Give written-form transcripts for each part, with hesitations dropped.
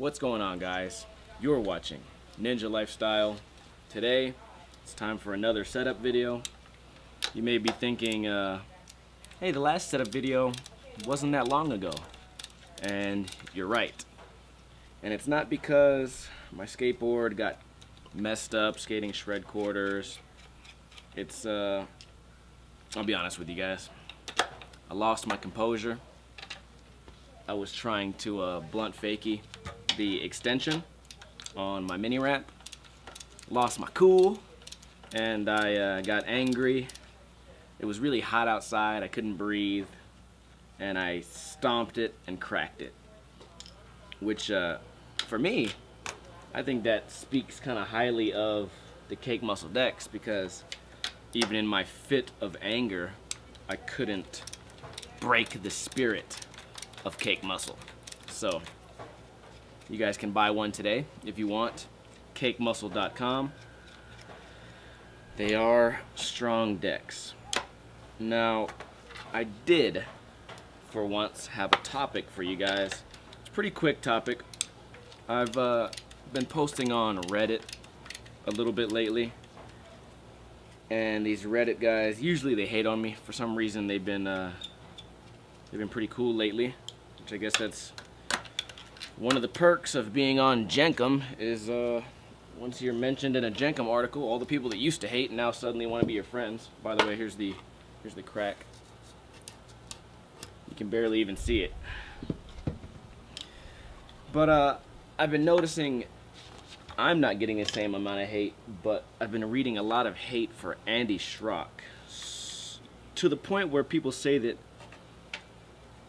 What's going on, guys? You're watching NinjaLifestyle. Today, it's time for another setup video. You may be thinking, hey, the last setup video wasn't that long ago. And you're right. And it's not because my skateboard got messed up, skating shred quarters. It's, I'll be honest with you guys. I lost my composure. I was trying to blunt fakie the extension on my mini ramp, lost my cool, and I got angry. It was really hot outside, I couldn't breathe, and I stomped it and cracked it. Which, for me, I think that speaks kind of highly of the Cake Muscle decks, because even in my fit of anger, I couldn't break the spirit of Cake Muscle. So you guys can buy one today if you want. cakemuscle.com. They are strong decks. Now, I did for once have a topic for you guys. It's a pretty quick topic. I've been posting on Reddit a little bit lately, and these Reddit guys, usually they hate on me. For some reason they've been pretty cool lately, which I guess that's one of the perks of being on Jenkem is once you're mentioned in a Jenkem article, all the people that used to hate now suddenly want to be your friends. By the way, here's the crack. You can barely even see it. But I've been noticing I'm not getting the same amount of hate, but I've been reading a lot of hate for Andy Schrock, to the point where people say that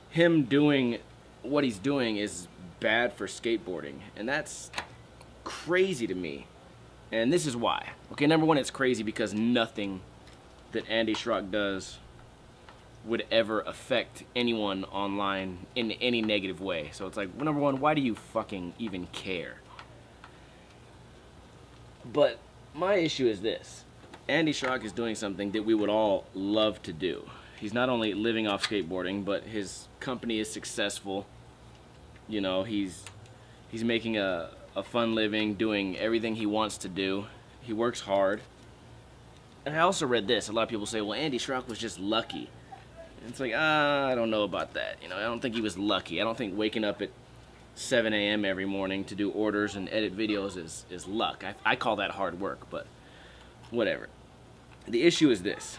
him doing what he's doing is bad for skateboarding, and that's crazy to me. And this is why. Okay, number one, it's crazy because nothing that Andy Schrock does would ever affect anyone online in any negative way. So it's like, well, number one, why do you fucking even care? But my issue is this. Andy Schrock is doing something that we would all love to do. He's not only living off skateboarding, but his company is successful. You know, he's making a fun living, doing everything he wants to do. He works hard. And I also read this. A lot of people say, well, Andy Schrock was just lucky. And it's like, I don't know about that. You know, I don't think he was lucky. I don't think waking up at 7 a.m. every morning to do orders and edit videos is luck. I call that hard work, but whatever. The issue is this.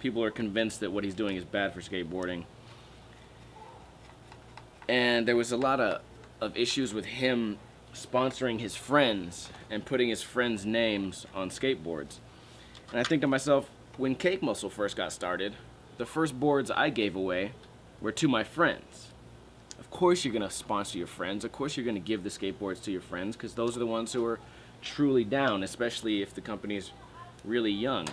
People are convinced that what he's doing is bad for skateboarding. And there was a lot of issues with him sponsoring his friends and putting his friends' names on skateboards. And I think to myself, when Cake Muscle first got started, the first boards I gave away were to my friends. Of course you're going to sponsor your friends. Of course you're going to give the skateboards to your friends, because those are the ones who are truly down, especially if the company is really young.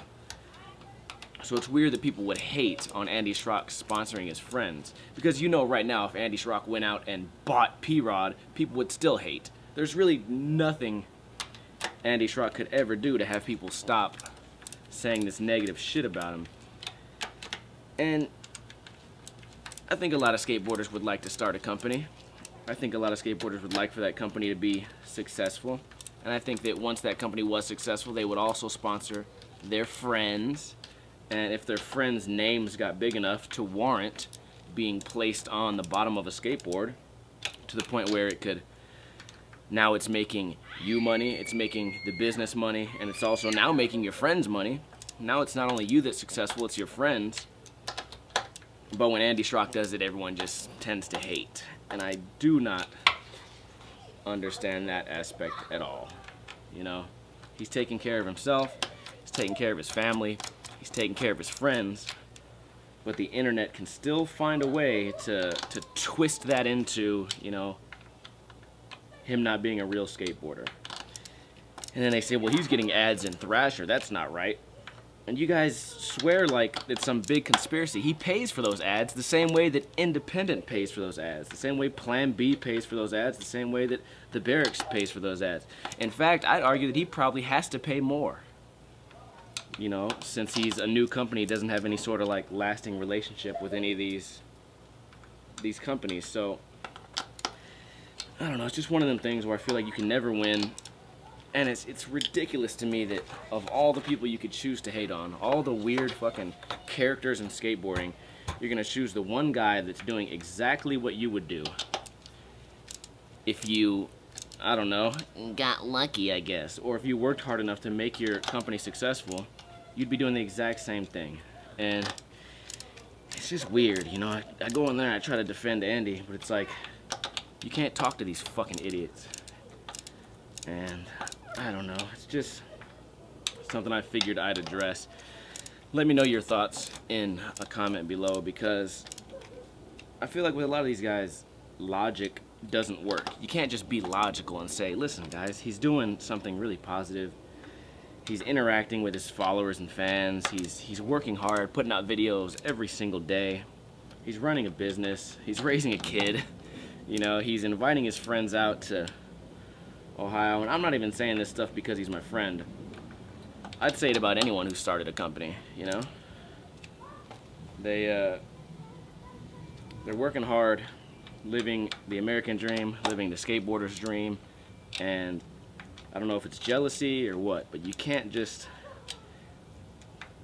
So it's weird that people would hate on Andy Schrock sponsoring his friends. Because you know right now, if Andy Schrock went out and bought P-Rod, people would still hate. There's really nothing Andy Schrock could ever do to have people stop saying this negative shit about him. And I think a lot of skateboarders would like to start a company. I think a lot of skateboarders would like for that company to be successful. And I think that once that company was successful, they would also sponsor their friends. And if their friends' names got big enough to warrant being placed on the bottom of a skateboard, to the point where it could, now it's making you money, it's making the business money, and it's also now making your friends money. Now it's not only you that's successful, it's your friends. But when Andy Schrock does it, everyone just tends to hate. And I do not understand that aspect at all. You know, he's taking care of himself, he's taking care of his family, he's taking care of his friends, but the internet can still find a way to twist that into, you know, him not being a real skateboarder. And then they say, well, he's getting ads in Thrasher, that's not right. And you guys swear like it's some big conspiracy. He pays for those ads the same way that Independent pays for those ads, the same way Plan B pays for those ads, the same way that the Barracks pays for those ads. In fact, I'd argue that he probably has to pay more. You know, since he's a new company, doesn't have any sort of like lasting relationship with any of these companies. So I don't know, it's just one of them things where I feel like you can never win. And it's ridiculous to me that of all the people you could choose to hate on, all the weird fucking characters in skateboarding, you're gonna choose the one guy that's doing exactly what you would do if you, I don't know, got lucky, I guess. Or if you worked hard enough to make your company successful, you'd be doing the exact same thing. And it's just weird, you know. I go in there and I try to defend Andy, but it's like, you can't talk to these fucking idiots. And I don't know, it's just something I figured I'd address. Let me know your thoughts in a comment below, because I feel like with a lot of these guys, logic doesn't work. You can't just be logical and say, listen guys, he's doing something really positive. He's interacting with his followers and fans. He's working hard, putting out videos every single day. He's running a business. He's raising a kid. You know, he's inviting his friends out to Ohio. And I'm not even saying this stuff because he's my friend. I'd say it about anyone who started a company, you know? They're working hard, living the American dream, living the skateboarder's dream, and I don't know if it's jealousy or what, but you can't just,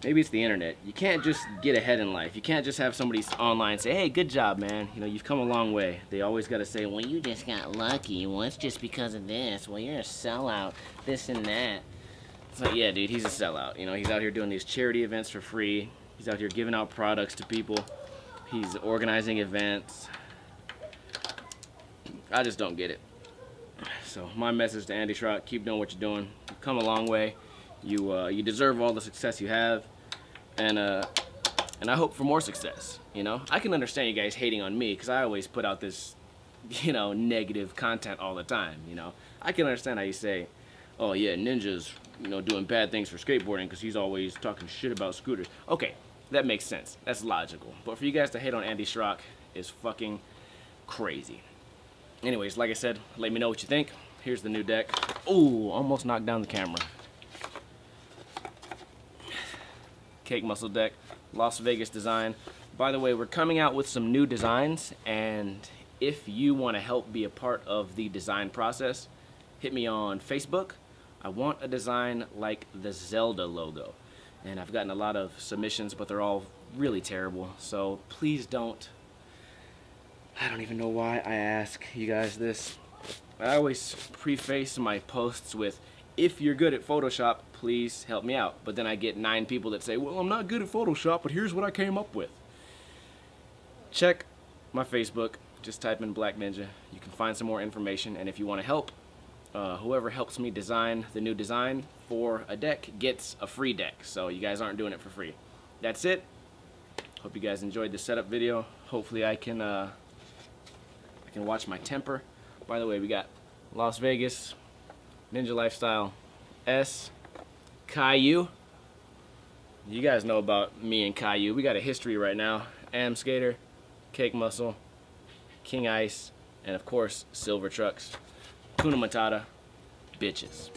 maybe it's the internet, you can't just get ahead in life. You can't just have somebody online say, hey, good job, man, you know, you've come a long way. They always got to say, well, you just got lucky, well, it's just because of this, well, you're a sellout, this and that. It's like, yeah, dude, he's a sellout. You know, he's out here doing these charity events for free. He's out here giving out products to people. He's organizing events. I just don't get it. So my message to Andy Schrock, keep doing what you're doing. You've come a long way. You deserve all the success you have. And I hope for more success, you know? I can understand you guys hating on me because I always put out this, you know, negative content all the time, you know? I can understand how you say, oh yeah, Ninja's, you know, doing bad things for skateboarding because he's always talking shit about scooters. Okay, that makes sense. That's logical. But for you guys to hate on Andy Schrock is fucking crazy. Anyways, like I said, let me know what you think. Here's the new deck. Ooh, almost knocked down the camera. Cake muscle deck, Las Vegas design. By the way, we're coming out with some new designs, and if you want to help be a part of the design process, hit me on Facebook. I want a design like the Zelda logo. And I've gotten a lot of submissions, but they're all really terrible. So please don't. I don't even know why I ask you guys this. I always preface my posts with, if you're good at Photoshop, please help me out. But then I get 9 people that say, well, I'm not good at Photoshop, but here's what I came up with. Check my Facebook. Just type in Black Ninja. You can find some more information. And if you want to help, whoever helps me design the new design for a deck gets a free deck. So you guys aren't doing it for free. That's it. Hope you guys enjoyed this setup video. Hopefully I can watch my temper. By the way, we got Las Vegas, NinjaLifestyle, S, Caillou. You guys know about me and Caillou. We got a history right now. Am Skater, Cake Muscle, King Ice, and of course, Silver Trucks. Kuna Matata, bitches.